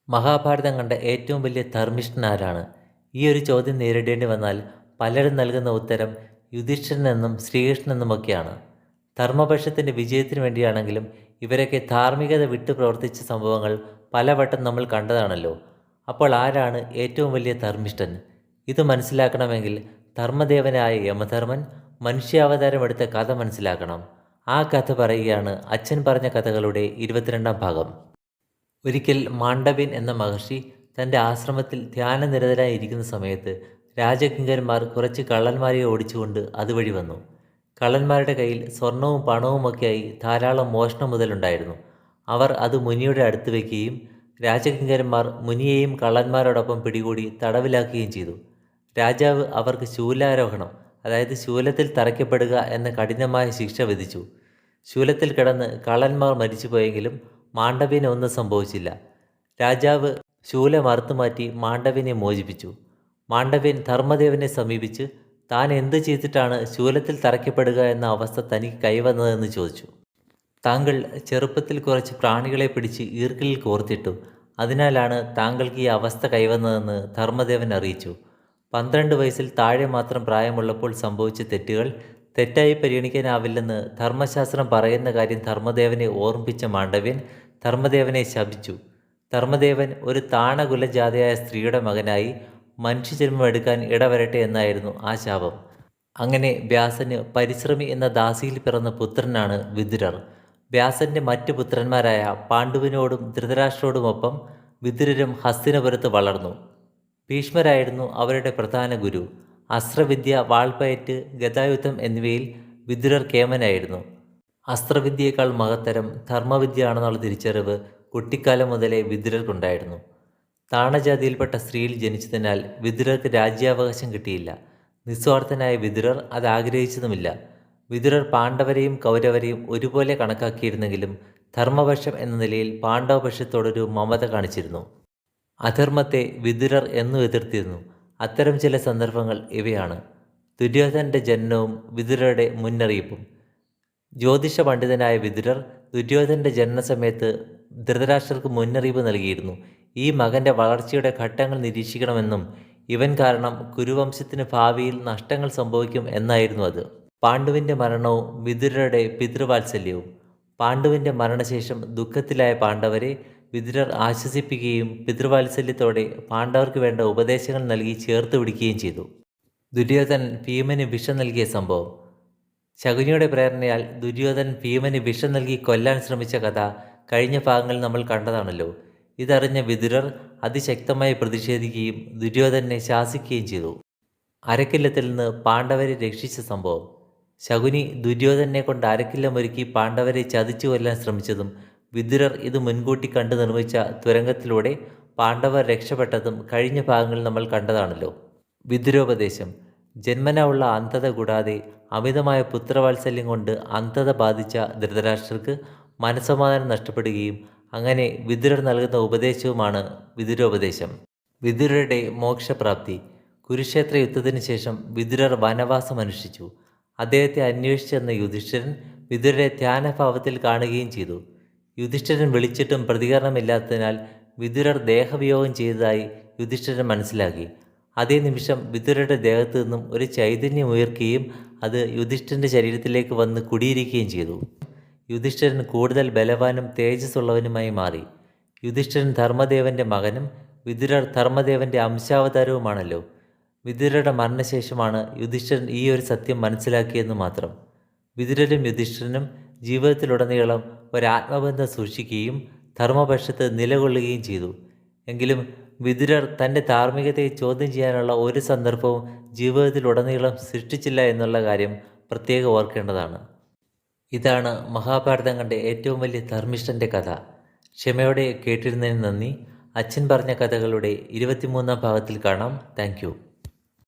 മഹാഭാരതം കണ്ട ഏറ്റവും വലിയ ധർമ്മിഷ്ഠൻ ആരാണ്? ഈ ഒരു ചോദ്യം നേരിടേണ്ടി വന്നാൽ പലരും നൽകുന്ന ഉത്തരം യുധിഷ്ഠിരനെന്നും ശ്രീകൃഷ്ണനെന്നുമൊക്കെയാണ്. ധർമ്മപക്ഷത്തിൻ്റെ വിജയത്തിനു വേണ്ടിയാണെങ്കിലും ഇവരൊക്കെ ധാർമ്മികത വിട്ടു പ്രവർത്തിച്ച സംഭവങ്ങൾ പലവട്ടം നമ്മൾ കണ്ടതാണല്ലോ. അപ്പോൾ ആരാണ് ഏറ്റവും വലിയ ധർമ്മിഷ്ഠൻ? ഇത് മനസ്സിലാക്കണമെങ്കിൽ ധർമ്മദേവനായ യമധർമ്മൻ മനുഷ്യാവതാരം എടുത്ത കഥ മനസ്സിലാക്കണം. ആ കഥ പറയുകയാണ് അച്ഛൻ പറഞ്ഞ കഥകളുടെ 22-ാം ഭാഗം. ഒരിക്കൽ മാണ്ഡവ്യൻ എന്ന മഹർഷി തൻ്റെ ആശ്രമത്തിൽ ധ്യാനനിരതരായി ഇരിക്കുന്ന സമയത്ത് രാജകിങ്കരന്മാർ കുറച്ച് കള്ളന്മാരെ ഓടിച്ചുകൊണ്ട് അതുവഴി വന്നു. കള്ളന്മാരുടെ കയ്യിൽ സ്വർണവും പണവുമൊക്കെയായി ധാരാളം മോഷണ മുതലുണ്ടായിരുന്നു. അവർ അത് മുനിയുടെ അടുത്ത് വയ്ക്കുകയും രാജകിങ്കരന്മാർ മുനിയെയും കള്ളന്മാരോടൊപ്പം പിടികൂടി തടവിലാക്കുകയും ചെയ്തു. രാജാവ് അവർക്ക് ശൂലാരോഹണം, അതായത് ശൂലത്തിൽ തറയ്ക്കപ്പെടുക എന്ന കഠിനമായ ശിക്ഷ വിധിച്ചു. ശൂലത്തിൽ കിടന്ന് കള്ളന്മാർ മരിച്ചുപോയെങ്കിലും മാണ്ഡവ്യന് ഒന്നും സംഭവിച്ചില്ല. രാജാവ് ശൂലം അറുത്തുമാറ്റി മാണ്ഡവ്യനെ മോചിപ്പിച്ചു. മാണ്ഡവ്യൻ ധർമ്മദേവനെ സമീപിച്ച് താൻ എന്ത് ചെയ്തിട്ടാണ് ശൂലത്തിൽ തറയ്ക്കപ്പെടുക എന്ന അവസ്ഥ തനിക്ക് കൈവന്നതെന്ന് ചോദിച്ചു. താങ്കൾ ചെറുപ്പത്തിൽ കുറച്ച് പ്രാണികളെ പിടിച്ച് ഈർക്കിലിൽ കോർത്തിട്ടു, അതിനാലാണ് താങ്കൾക്ക് ഈ അവസ്ഥ കൈവന്നതെന്ന് ധർമ്മദേവൻ അറിയിച്ചു. 12 വയസ്സിൽ താഴെ മാത്രം പ്രായമുള്ളപ്പോൾ സംഭവിച്ച തെറ്റുകൾ തെറ്റായി പരിഗണിക്കാനാവില്ലെന്ന് ധർമ്മശാസ്ത്രം പറയുന്ന കാര്യം ധർമ്മദേവനെ ഓർമ്മിപ്പിച്ച മാണ്ഡവ്യൻ ധർമ്മദേവനെ ശപിച്ചു. ധർമ്മദേവൻ ഒരു താണകുലജാതയായ സ്ത്രീയുടെ മകനായി മനുഷ്യജന്മം എടുക്കാൻ ഇടവരട്ടെ എന്നായിരുന്നു ആ ശാപം. അങ്ങനെ വ്യാസന് പരിശ്രമി എന്ന ദാസിയിൽ പിറന്ന പുത്രനാണ് വിതുരർ. വ്യാസന്റെ മറ്റു പുത്രന്മാരായ പാണ്ഡുവിനോടും ധൃതരാഷ്ട്രോടുമൊപ്പം വിതുരരും ഹസ്തിനപുരത്ത് വളർന്നു. ഭീഷ്മരായിരുന്നു അവരുടെ പ്രധാന ഗുരു. അസ്ത്രവിദ്യ, വാൾപ്പയറ്റ്, ഗദായുദ്ധം എന്നിവയിൽ വിതുരർ കേമനായിരുന്നു. അസ്ത്രവിദ്യയേക്കാൾ മഹത്തരം ധർമ്മവിദ്യയാണെന്നുള്ള തിരിച്ചറിവ് കുട്ടിക്കാലം മുതലേ വിതുരർക്കുണ്ടായിരുന്നു. താണജാതിയിൽപ്പെട്ട സ്ത്രീയിൽ ജനിച്ചതിനാൽ വിതുരർക്ക് രാജ്യാവകാശം കിട്ടിയില്ല. നിസ്വാർത്ഥനായ വിതുരർ അത് ആഗ്രഹിച്ചതുമില്ല. വിതുരർ പാണ്ഡവരെയും കൗരവരെയും ഒരുപോലെ കണക്കാക്കിയിരുന്നെങ്കിലും ധർമ്മപക്ഷം എന്ന നിലയിൽ പാണ്ഡവപക്ഷത്തോടൊരു മമത കാണിച്ചിരുന്നു. അധർമ്മത്തെ വിതുരർ എന്നും എതിർത്തിരുന്നു. അത്തരം ചില സന്ദർഭങ്ങൾ ഇവയാണ്: ദുര്യോധനൻ്റെ ജനനവും വിതുരരുടെ മുന്നറിയിപ്പും. ജ്യോതിഷ പണ്ഡിതനായ വിതുരർ ദുര്യോധനൻ്റെ ജനനസമയത്ത് ധൃതരാഷ്ട്രർക്ക് മുന്നറിയിപ്പ് നൽകിയിരുന്നു. ഈ മകൻ്റെ വളർച്ചയുടെ ഘട്ടങ്ങൾ നിരീക്ഷിക്കണമെന്നും ഇവൻ കാരണം കുരുവംശത്തിന് ഭാവിയിൽ നഷ്ടങ്ങൾ സംഭവിക്കും എന്നായിരുന്നു അത്. പാണ്ഡുവിൻ്റെ മരണവും വിതുരരുടെ പിതൃവാത്സല്യവും. പാണ്ഡുവിൻ്റെ മരണശേഷം ദുഃഖത്തിലായ പാണ്ഡവരെ വിതുരർ ആശ്വസിപ്പിക്കുകയും പിതൃവാത്സല്യത്തോടെ പാണ്ഡവർക്ക് വേണ്ട ഉപദേശങ്ങൾ നൽകി ചേർത്ത് പിടിക്കുകയും ചെയ്തു. ദുര്യോധനൻ ഭീമന് വിഷം നൽകിയ സംഭവം. ശകുനിയുടെ പ്രേരണയാൽ ദുര്യോധനൻ ഭീമന് വിഷം നൽകി കൊല്ലാൻ ശ്രമിച്ച കഥ കഴിഞ്ഞ ഭാഗങ്ങളിൽ നമ്മൾ കണ്ടതാണല്ലോ. ഇതറിഞ്ഞ വിതുരർ അതിശക്തമായി പ്രതിഷേധിക്കുകയും ദുര്യോധനനെ ശാസിക്കുകയും ചെയ്തു. അരക്കില്ലത്തിൽ നിന്ന് പാണ്ഡവരെ രക്ഷിച്ച സംഭവം. ശകുനി ദുര്യോധനെ കൊണ്ട് അരക്കില്ലമൊരുക്കി പാണ്ഡവരെ ചതിച്ചു കൊല്ലാൻ ശ്രമിച്ചതും വിതുരർ ഇത് മുൻകൂട്ടി കണ്ടു നിർമ്മിച്ച തുരങ്കത്തിലൂടെ പാണ്ഡവർ രക്ഷപ്പെട്ടതും കഴിഞ്ഞ ഭാഗങ്ങളിൽ നമ്മൾ കണ്ടതാണല്ലോ. വിതുരോപദേശം. ജന്മന ഉള്ള അന്ധത കൂടാതെ അമിതമായ പുത്രവാത്സല്യം കൊണ്ട് അന്ധത ബാധിച്ച ധൃതരാഷ്ട്രർക്ക് മനസ്സമാധാനം നഷ്ടപ്പെടുകയും അങ്ങനെ വിതുരർ നൽകുന്ന ഉപദേശവുമാണ് വിതുരോപദേശം. വിതുരരുടെ മോക്ഷപ്രാപ്തി. കുരുക്ഷേത്ര യുദ്ധത്തിന് ശേഷം വിതുരർ വനവാസം അനുഷ്ഠിച്ചു. അദ്ദേഹത്തെ അന്വേഷിച്ചെന്ന യുധിഷ്ഠിരൻ വിതുരരെ ധ്യാനഭാവത്തിൽ കാണുകയും ചെയ്തു. യുധിഷ്ഠിരൻ വിളിച്ചിട്ടും പ്രതികരണമില്ലാത്തതിനാൽ വിതുരർ ദേഹവിയോഗം ചെയ്തതായി യുധിഷ്ഠിരൻ മനസ്സിലാക്കി. അതേ നിമിഷം വിതുരരുടെ ദേഹത്തു നിന്നും ഒരു ചൈതന്യം ഉയർക്കുകയും അത് യുധിഷ്ഠിരൻ്റെ ശരീരത്തിലേക്ക് വന്ന് കുടിയിരിക്കുകയും ചെയ്തു. യുധിഷ്ഠിരൻ കൂടുതൽ ബലവാനും തേജസ്സുള്ളവനുമായി മാറി. യുധിഷ്ഠിരൻ ധർമ്മദേവൻ്റെ മകനും വിതുരർ ധർമ്മദേവൻ്റെ അംശാവതാരവുമാണല്ലോ. വിതുരരുടെ മരണശേഷമാണ് യുധിഷ്ഠിരൻ ഈ ഒരു സത്യം മനസ്സിലാക്കിയെന്ന് മാത്രം. വിതുരരും യുധിഷ്ഠിരനും ജീവിതത്തിലുടനീളം ഒരാത്മബന്ധം സൂക്ഷിക്കുകയും ധർമ്മപക്ഷത്ത് നിലകൊള്ളുകയും ചെയ്തു. എങ്കിലും വിതുരർ തൻ്റെ ധാർമ്മികതയെ ചോദ്യം ചെയ്യാനുള്ള ഒരു സന്ദർഭവും ജീവിതത്തിലുടനീളം സൃഷ്ടിച്ചില്ല എന്നുള്ള കാര്യം പ്രത്യേകം ഓർക്കേണ്ടതാണ്. ഇതാണ് മഹാഭാരതം കണ്ട ഏറ്റവും വലിയ ധർമ്മിഷ്ഠൻ്റെ കഥ. ക്ഷമയോടെ കേട്ടിരുന്നതിന് നന്ദി. അച്ഛൻ പറഞ്ഞ കഥകളുടെ 23-ാം ഭാഗത്തിൽ കാണാം. Thank you.